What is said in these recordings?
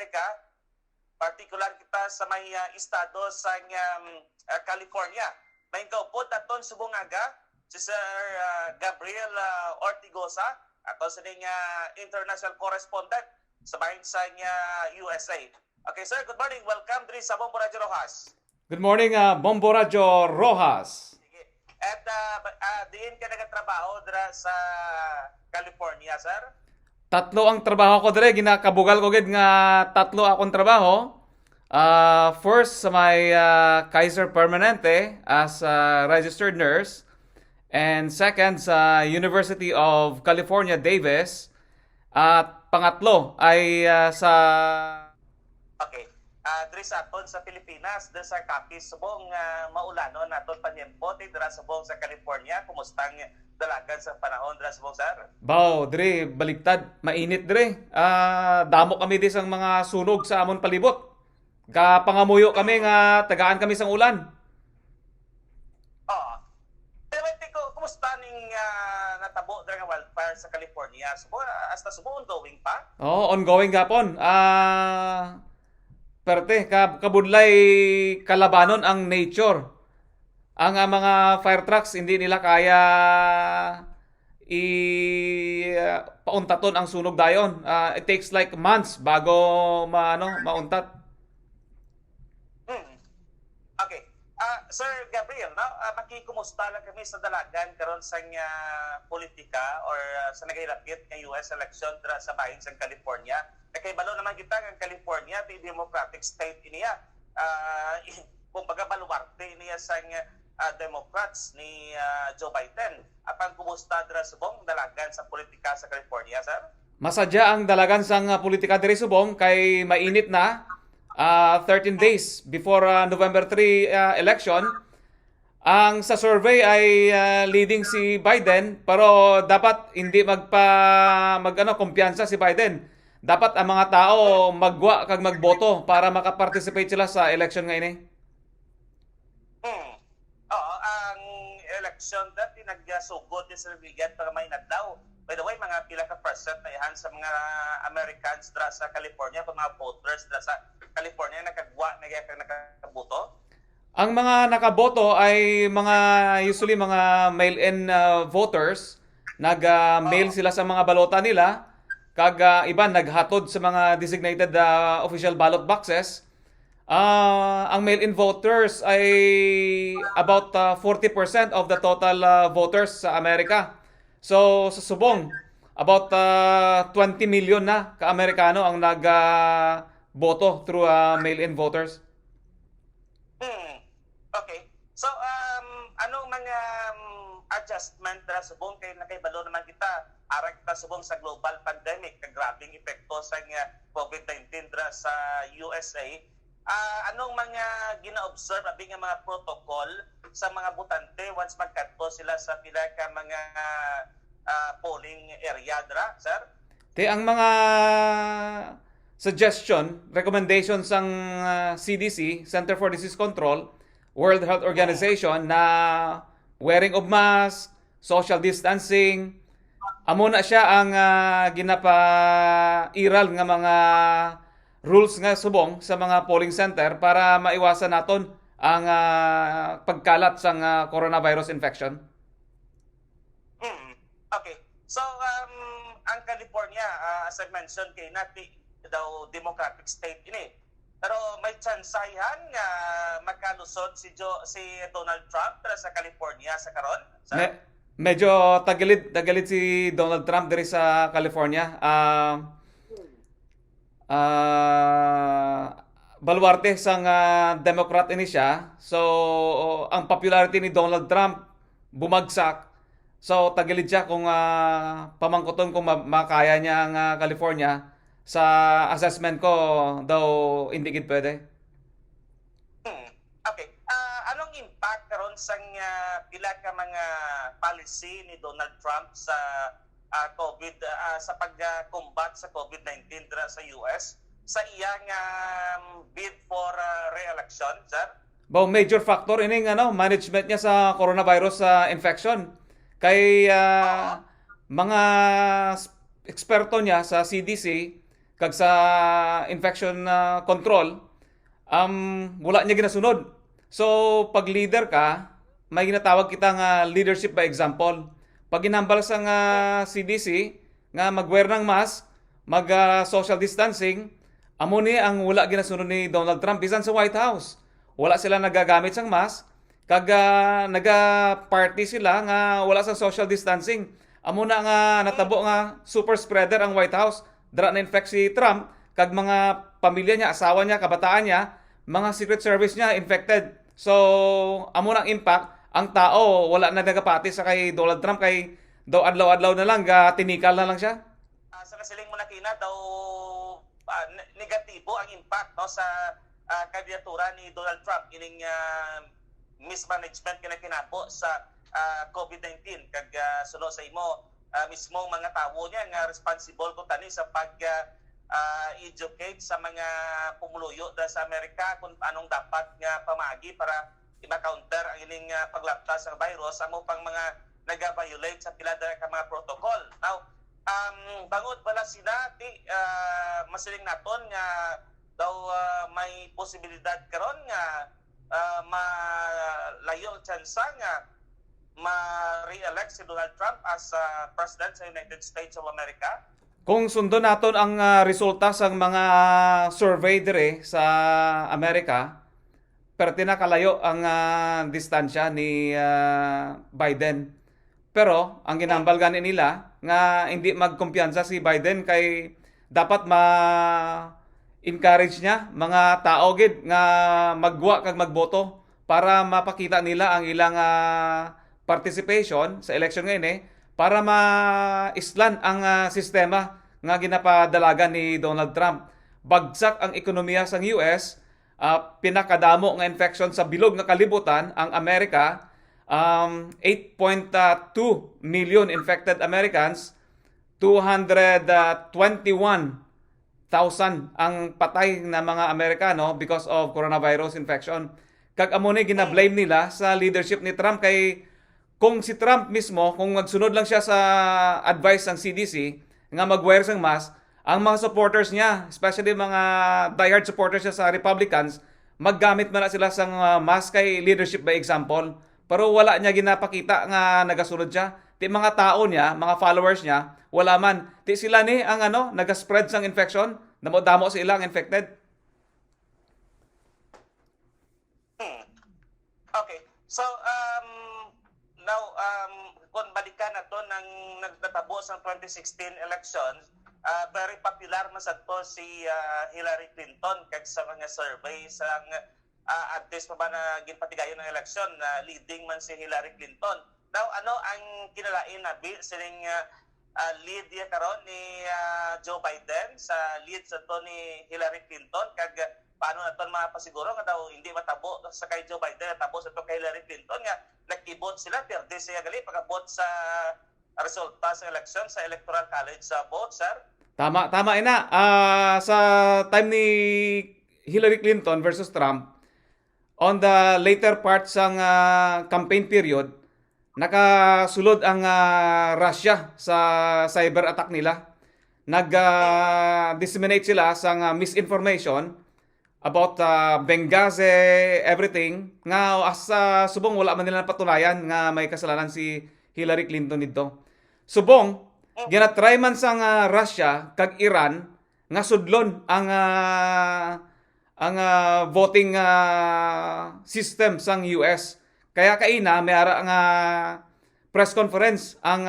Amerika, particular kita sa may estado sa California. May kaupod aton subong aga si Sir Gabriel Ortigosa, ato sa ning international correspondent sa bahin sa USA. Okay, sir, good morning. Welcome diri sa Bombo Radio Rojas. Good morning, Bombo Radio Rojas. Sige. At diin ka nagatrabaho dira sa California, sir? Tatlo ang trabaho ko dire, ginakabugal ko gid nga tatlo akong trabaho. First sa may Kaiser Permanente as a registered nurse, and second sa University of California, Davis. At pangatlo ay sa Okay. Diri sa aton sa Pilipinas, diri sa Capiz, subong maulanon naton panyempo dira sa buong sa California. Kumusta ang dalagan sa panahon dira sa buong, sir? Bao, dire baliktad, mainit dire. Damo kami di sang mga sunog sa amon palibot. Kapangamuyo kami nga tagaan kami sang ulan. Oo. Pero kumusta ning natabo dira nga wildfire sa California? Hasta subo ongoing pa? Oh, ongoing gapon. Perte, kabudlay kalabanon ang nature. Ang mga fire trucks hindi nila kaya pauntaton ang sunog dayon. It takes like months bago mauntat. Okay. Sir Gabriel, no? Makikumusta lang kami sa dalagan karon sa politika or sa nagahilapit ng US election dira sa bahin sa California. Kay balo naman kita ng California, the Democratic State iniya. Kumbaga baluarte iniya sa Democrats ni Joe Biden. Apan kumusta dira subong dalagan sa politika sa California, sir? Masadya ang dalagan sang politika diri subong kay mainit na. 13 days before November 3 election. Ang sa survey ay leading si Biden, pero dapat hindi kumpiyansa si Biden. Dapat ang mga tao magwa kag magboto para makaparticipate sila sa election ngayon. Oo, ang election dati nagsugod din sa bigyan para may nadlaw. By the way, mga pila ka percent na yan sa mga Americans dra sa California, mga voters dra sa California nakagwa nakaboto? Ang mga nakaboto ay usually mga mail-in voters. Nag-mail sila sa mga balota nila. Kag iba naghatod sa mga designated official ballot boxes. Ang mail-in voters ay about 40% of the total voters sa Amerika. So sa subong, about 20 million na ka-Amerikano ang nag-boto through mail-in voters. Okay. So anong mga adjustment dra subong kay nakaibalo naman kita arak ta subong sa global pandemic kag grabing epekto sa COVID-19 dra sa USA. Anong mga gina-observe abi nga mga protocol sa mga botante once magkadto sila sa pila ka mga polling area dra, sir? Ang mga recommendations ng CDC, Center for Disease Control, World Health Organization na wearing of mask, social distancing, amo na siya ang ginapairal nga mga rules nga subong sa mga polling center para maiwasan naton ang pagkalat sa coronavirus infection. Okay. So ang California, as I mentioned kay nati daw Democratic State ini. Pero may tsansayan nga magkalusod si Donald Trump sa California sa karon? Medyo tagilid si Donald Trump diri sa California. Baluarte sang Democrat ini siya. So ang popularity ni Donald Trump bumagsak. So tagilid siya kung pamangkoton kung makaya niya ang California. Sa assessment ko daw hindi gid pwede. Okay. Anong impact karon sa pila ka mga policy ni Donald Trump sa COVID sa pag-combat sa COVID-19 dira sa US sa iyang bid for re-election, sir? Major factor ining management niya sa coronavirus infection. Kay mga eksperto niya sa CDC kag sa infection control, wala niya ginasunod. So, pag leader ka, may ginatawag kita nga leadership by example. Pag ginambal sa nga CDC, nga mag-wear ng mask, mag-social distancing, amo ni ang wala ginasunod ni Donald Trump bisan sa White House. Wala sila nagagamit sang mask, kag naga-party sila nga wala sa social distancing. Amo na nga natabo nga super spreader ang White House. Dra na-infect si Trump, kag mga pamilya niya, asawa niya, kabataan niya, mga Secret Service niya infected. So, amo nang impact. Ang tao, wala na nagapati sa kay Donald Trump, kay daw adlaw-adlaw na lang, tinikal na lang siya. Sa kasiling mo nakina daw negatibo ang impact no sa kandidatura ni Donald Trump ining mismanagement kinakinapo sa COVID-19 kag sulo sa imo mismo mga tawo niya nga responsible ko tani sa pag educate sa mga pumuluyo sa Amerika kung anong dapat nga pamagi para i-counter ang ining paglaptas ng virus amo pang mga nag-violate sa pila ka mga protocol. Now, bangod bala sila ti masiling naton nga daw may posibilidad karon nga malayo ang tsansa nga ma-re-elect si Donald Trump as President sa United States of America. Kung sundon naton ang resulta sa mga survey dire sa Amerika, pero tinakalayo ang distansya ni Biden. Pero ang ginambal gani nila nga hindi magkumpiyansa si Biden kay dapat encourage niya mga tao gid nga magwa kag magboto para mapakita nila ang ilang participation sa election ngayon para maislan ang sistema nga ginapadalagan ni Donald Trump. Bagsak ang ekonomiya sa US, pinakadamo nga infection sa bilog nga kalibutan ang Amerika, 8.2 million infected Americans, 221,000 ang patay na mga Amerikano because of coronavirus infection. Kag amo ni gina-blame nila sa leadership ni Trump kay kung si Trump mismo, kung magsunod lang siya sa advice ng CDC nga mag-wear sang mask, ang mga supporters niya, especially mga diehard supporters niya sa Republicans, maggamit man na sila sang mask kay leadership by example. Pero wala niya ginapakita nga nagasunod siya. Ti mga tao niya, mga followers niya, wala man. Ti sila ni ang naga-spread sang infection, damo-damo sila ang infected. Okay. So now kung balikan nato nang nagtatabo sa 2016 election, very popular man sadto si Hillary Clinton kag sa mga survey sa antes pa ba na ginpatigayon ng eleksyon na leading man si Hillary Clinton. Now, ano ang kinalain na sining lead niya karon ni Joe Biden sa lead sa to ni Hillary Clinton kag paano naton mapasiguro nga daw hindi matabo sa kay Joe Biden natabo sa to kay Hillary Clinton nga nag-ibot sila perde siya gali pagabot sa resulta sa eleksyon sa Electoral College sa vote, sir. Tama ina. Sa time ni Hillary Clinton versus Trump, on the later part sang campaign period, nakasulod ang Russia sa cyber attack nila. Nag-disseminate sila sa misinformation about Benghazi, everything. Nga asa subong wala man nila napatunayan nga may kasalanan si Hillary Clinton dito. Subong, ginatry man sang Russia kag Iran nga sudlon ang voting system sang US. Kaya kaina may ara nga press conference ang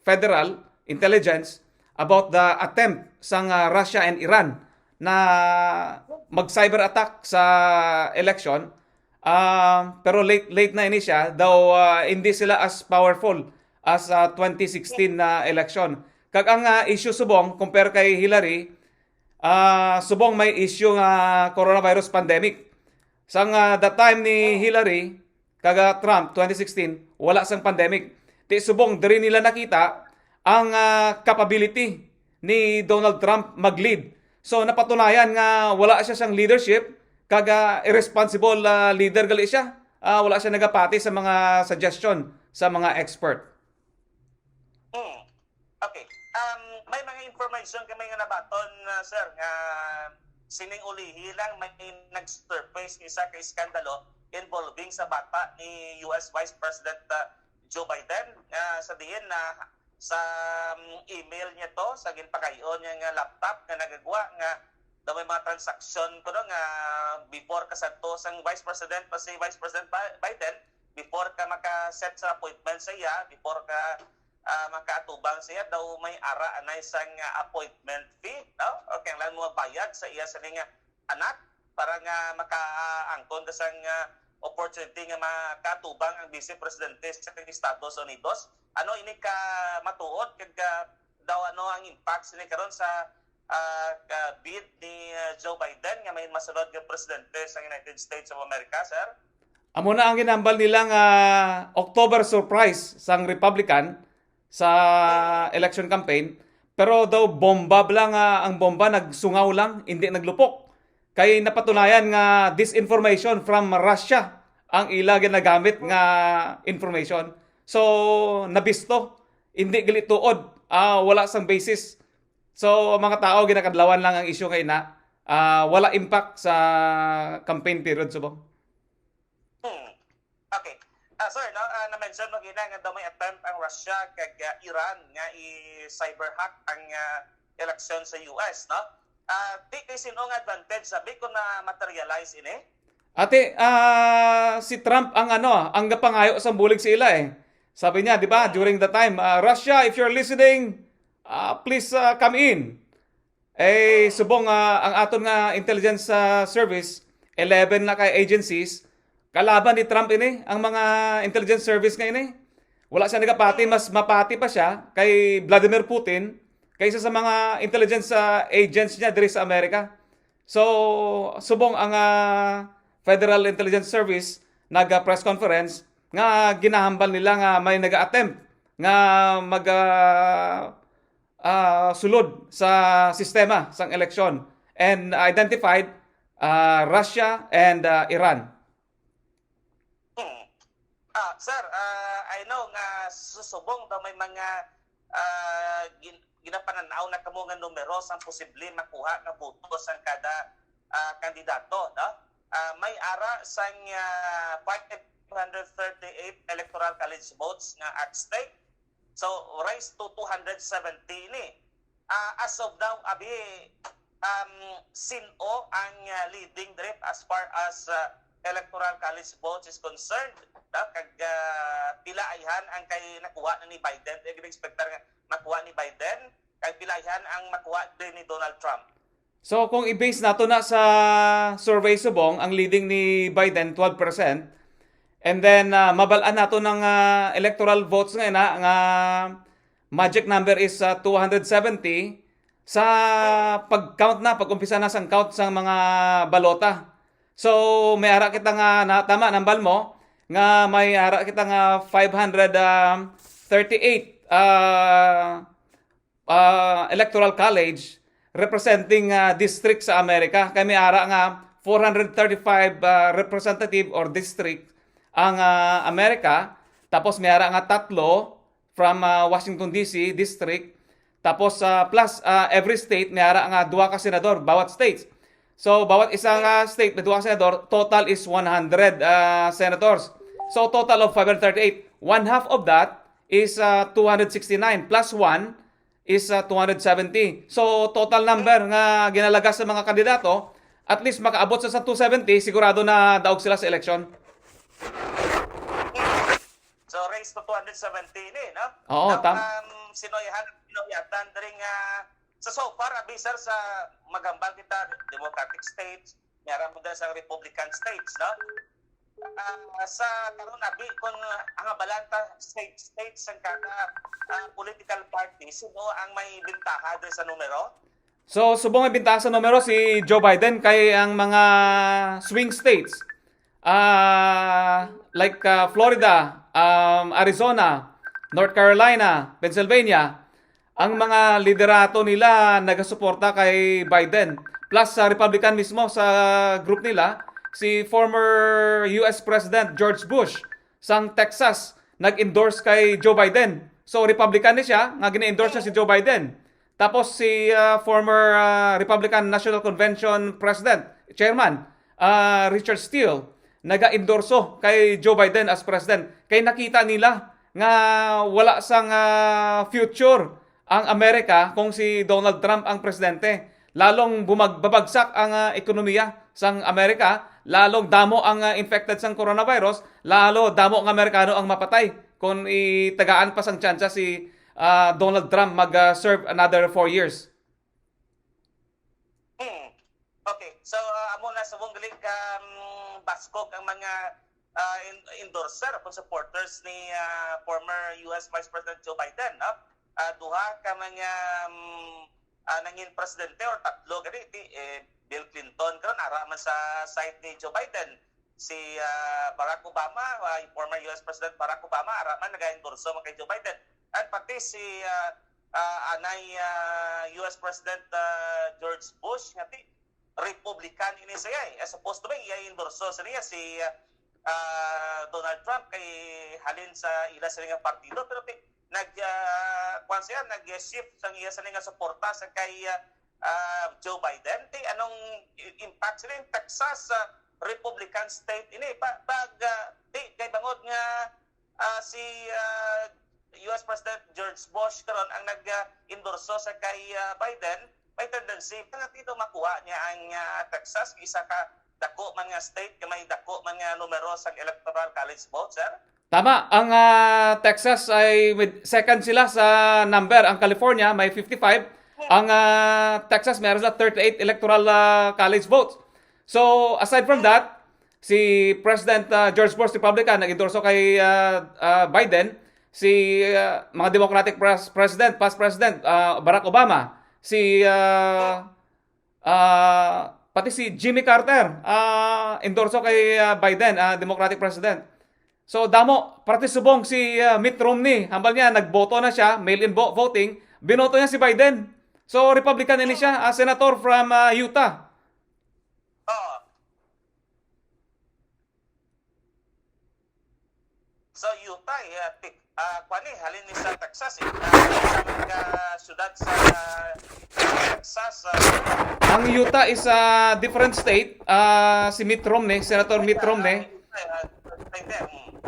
Federal Intelligence about the attempt sang Russia and Iran na mag-cyber attack sa election. Pero late na ini siya, daw hindi sila as powerful as 2016 na election. Kag ang issue subong compare kay Hillary, subong may issue nga coronavirus pandemic. Sang that time ni Hillary kaga Trump 2016 wala sang pandemic. Ti subong diri nila nakita ang capability ni Donald Trump mag-lead. So napatunayan nga wala siya sang leadership kaga irresponsible leader gali siya. Wala siya nagapati sa mga suggestion sa mga expert. Okay. may mga information kami nga nabaton, sir, nga sining ulihi lang may nag-surface isa ka iskandalo involving sa bata ni US Vice President Joe Biden. Sa diin na sa email niya to, sa ginpakayon niya nga laptop nga nagagawa nga daw may mga transaksyon ko no, nga before kasadto sang Vice President pa si Vice President Biden, before ka maka-set sa appointment sa iya, before ka makaatubang siya daw may ara anay sang appointment fee, no? Okay, lang mo bayad sa iya sa nga anak para nga makaangkon ka sang opportunity nga makatubang ang Vice Presidente sa Estados Unidos. Ano ini ka matuod kag daw ano ang impact ni karon sa bid ni Joe Biden nga may masunod nga presidente sa United States of America, sir? Amo na ang ginambal nilang October surprise sang Republican sa election campaign. Pero daw bomba lang ang bomba, nagsungaw lang, hindi naglupok. Kay napatunayan nga disinformation from Russia ang ila ginagamit nga information. So nabisto, hindi gali tuod, wala sang basis. So mga tao ginakadlawan lang ang issue kay na wala impact sa campaign period subong. Okay. Sir, no, na-mention mo gina nga daw may attempt ang Russia kag Iran nga i-cyberhack ang election sa US, no? Di kay sinong advantage sabi ko na materialize ini? Ate, si Trump ang ang gapangayo sa bulig sa ila eh. Sabi niya, di ba, during the time, Russia, if you're listening, please come in. Subong ang aton nga intelligence service, 11 na kay agencies, kalaban ni Trump ini, ang mga intelligence service nga ini. Wala siya nagapati, mas mapati pa siya kay Vladimir Putin kaysa sa mga intelligence agents niya diri sa Amerika. So, subong ang Federal Intelligence Service nag-press conference nga ginahambal nila nga may nag-attempt nga mag sulod sa sistema sang eleksyon and identified Russia and Iran. Sir, I know nga susubong daw may mga ginapananaw na kamo nga numero sang posible makuha nga boto sang kada kandidato, no? May ara sang 538 electoral college votes nga at stake. So rise to 270 ni. As of now, abi sino ang leading drift as far as electoral college votes is concerned, kag pilaayhan ang kay nakuha na ni Biden, expectar nga makuha ni Biden, kag pilaayhan ang makuha din ni Donald Trump. So kung i-base nato na sa survey subong, ang leading ni Biden 12%, and then mabalaan nato ng electoral votes nga nga magic number is 270 sa pag-count na, pag-umpisa na sang count sang mga balota. So, may ara kita nga natama nambal mo nga may ara kita nga 538 electoral college representing district sa Amerika. Kay may ara nga 435 representative or district ang Amerika. Tapos may ara nga tatlo from Washington DC district. Tapos plus every state may ara nga 2 ka senador bawat states. So, bawat isang state na 2 senador, total is 100 senators. So, total of 538. One half of that is 269 plus 1 is 270. So, total number nga ginalagas sa mga kandidato, at least makaabot sa 270, sigurado na daog sila sa election. So, raise to 270 ni, no? Oo, sinoyatan rin sa so far, sir, sa magambal kita, Democratic states, meron mo sa Republican states, no? Sa karon abi kung ang balanta states ang kada political party, sino ang may bintaha doon sa numero? So, subong may bintaha sa numero si Joe Biden kay ang mga swing states. Like Florida, Arizona, North Carolina, Pennsylvania, ang mga liderato nila nagasuporta kay Biden. Plus sa Republican mismo sa group nila, si former US President George Bush sang Texas nag-endorse kay Joe Biden. So Republican ni siya, nga gina-endorse niya si Joe Biden. Tapos si former Republican National Convention President, Chairman, Richard Steele, naga-endorso kay Joe Biden as president. Kay nakita nila nga wala sang future ang Amerika kung si Donald Trump ang presidente. Lalong babagsak ang ekonomiya sang Amerika, lalong damo ang infected sang coronavirus, lalo damo ang Amerikano ang mapatay kung itagaan pa sang tsansa si Donald Trump mag-serve another 4 years. Okay, so amo na sa mong galing baskog ang mga endorser o supporters ni former US Vice President Joe Biden, no? Duha ka mga nangin presidente or tatlo gani Bill Clinton karon ara man sa side ni Joe Biden. Si Barack Obama, former US President Barack Obama, ara man naga-endorso man kay Joe Biden. At pati si anay US President George Bush ngati Republican ini siya as opposed to ba i-endorso sa niya si Donald Trump kay halin sa ila sa nga partido pero nag-shift sang iya sa nga suporta sa kay Joe Biden. Anong impact sila yung Texas Republican state ini pag kay bangod nga si US President George Bush karon ang nag-endorso sa kay Biden, may tendency nga dito makuha niya ang Texas isa ka dako man nga state kay may dako man nga numero sa electoral college vote, sir. Tama, ang Texas ay second sila sa number. Ang California may 55, ang Texas mayroon sila 38 electoral college votes. So aside from that, si President George Bush Republican nag-endorso kay Biden, si mga Democratic President, past President Barack Obama, si pati si Jimmy Carter endorso kay Biden, Democratic President. So damo partisubong si Mitt Romney, hambal niya nagboto na siya, mail-in voting, binoto niya si Biden. So Republican din siya, senator from Utah. So Utah kwani halin ni sa Texas sa mga syudad sa Texas. Ang Utah is a different state. Si Mitt Romney, Senator Mitt Romney.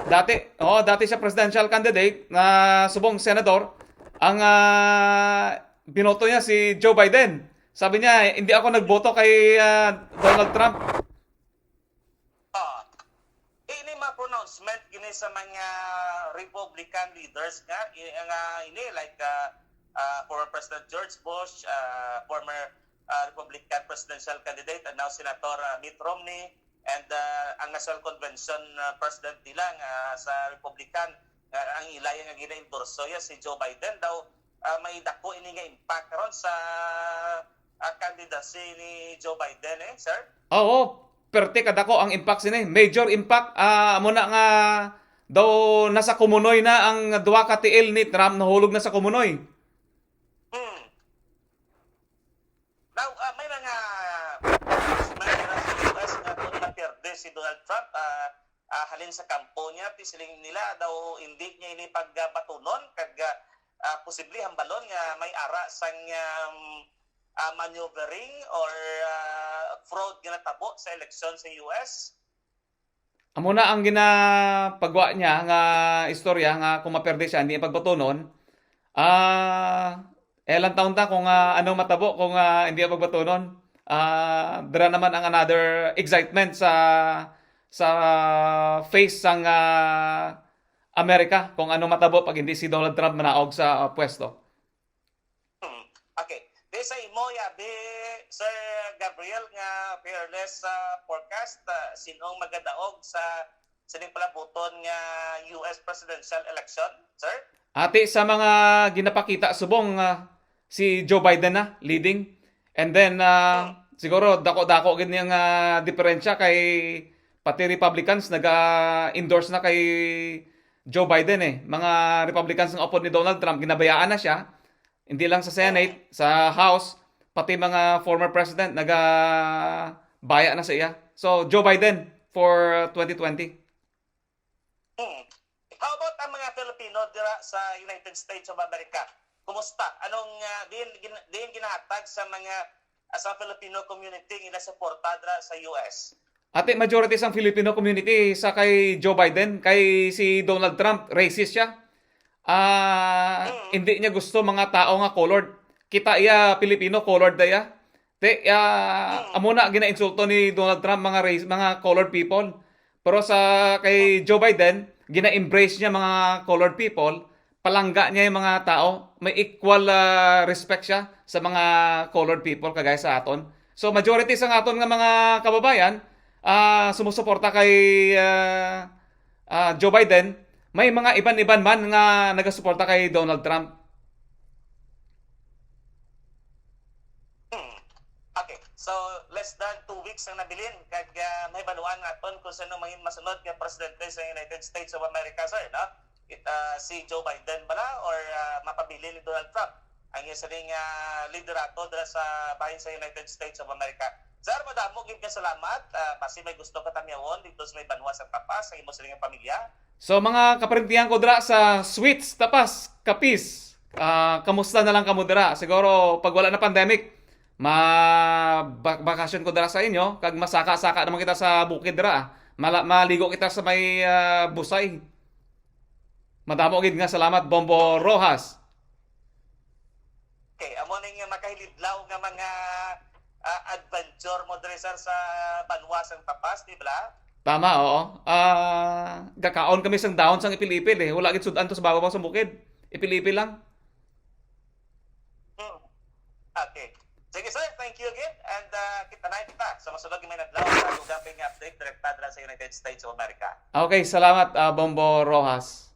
Dati siya presidential candidate na subong senador. Ang binoto niya si Joe Biden. Sabi niya, hindi ako nagboto kay Donald Trump. Ini ma-pronouncement gini sa mga Republican leaders nga ini like former President George Bush, former Republican presidential candidate and now Senator Mitt Romney, and ang National Convention President nila sa Republican ang ilaya nga gina-endorso ya si Joe Biden daw may dako ini nga impact karon sa candidacy ni Joe Biden, sir? Oo, perte kadako ang impact sini. Major impact amo na nga daw nasa kumunoy na ang duha ka tiil ni Trump, nahulog na sa kumunoy. Now, may mga sa US na doon na-perde si Donald Trump halin sa kampo niya, tisiling nila daw hindi niya ini pagbatunon kag posible hambalon nga may ara sang maneuvering or fraud nga natabo sa eleksyon sa US. Amo na ang ginapagwa niya nga istorya nga kung maperde siya hindi pagbatunon. Elang taon ta kung anong matabo kung hindi pagbatunon. Dira naman ang another excitement sa face sang Amerika kung anong matabo pag hindi si Donald Trump manaog sa pwesto. Okay. Di sa imo yabi Sir Gabriel nga fearless forecast sinong magadaog sa sining palabuton nga US presidential election, sir? Ati sa mga ginapakita subong si Joe Biden na leading, and then siguro dako-dako gid niyang diferensya kay pati Republicans naga-endorse na kay Joe Biden mga Republicans nga upod ni Donald Trump ginabayaan na siya. Hindi lang sa Senate, sa House, pati mga former president naga-baya na sa iya. So, Joe Biden for 2020. How about ang mga Filipino dira sa United States of America? Kumusta? Anong din ginahatag sa mga sa Filipino community nga suporta dra sa US? Ate, majority sang Filipino community sa kay Joe Biden, kay si Donald Trump, racist siya. Mm. Hindi niya gusto mga tao nga colored. Kita iya Pilipino colored daya. Amo na ginainsulto ni Donald Trump mga colored people. Pero sa kay Joe Biden, gina-embrace niya mga colored people, palangga niya yung mga tao, may equal respect siya sa mga colored people kagaya sa aton. So majority sa aton nga mga kababayan sumusuporta kay Joe Biden, may mga iban-iban man nga nagasuporta kay Donald Trump. Hmm. Okay. So, less than 2 weeks ang nabilin kag may banuan naton kung sino maging masunod nga presidente sa United States of America, sir, no? Si Joe Biden bala or mapabili ni Donald Trump ang isa ring liderato dira sa bahin sa United States of America. Sir, madamo gid ka salamat. Basi may gusto ka tamyawon dito sa may banwa sa Tapas sa imo siling pamilya. So mga kaparintihan ko dira sa Sweets, Tapas, Kapis, kamusta na lang kamo dira? Siguro pag wala na pandemic, bakasyon ko dira sa inyo, kag masaka-saka naman kita sa bukid dira. Maligo kita sa may busay. Madamo gid nga salamat, Bombo Rojas. Okay, amo ning makahilidlaw nga mga adventure mo diri sir sa banwa sa Tapas, di ba? Tama, oo. Gakaon kami sang dahon sang ipilipil eh. Wala gid sudan to sa babaw sa bukid. Ipilipil lang. Hmm. Okay. Sige sir, thank you again. And kita na kita sa masulog may nadlaw sa lugaping update direkta sa United States of America. Okay, salamat, Bombo Rojas.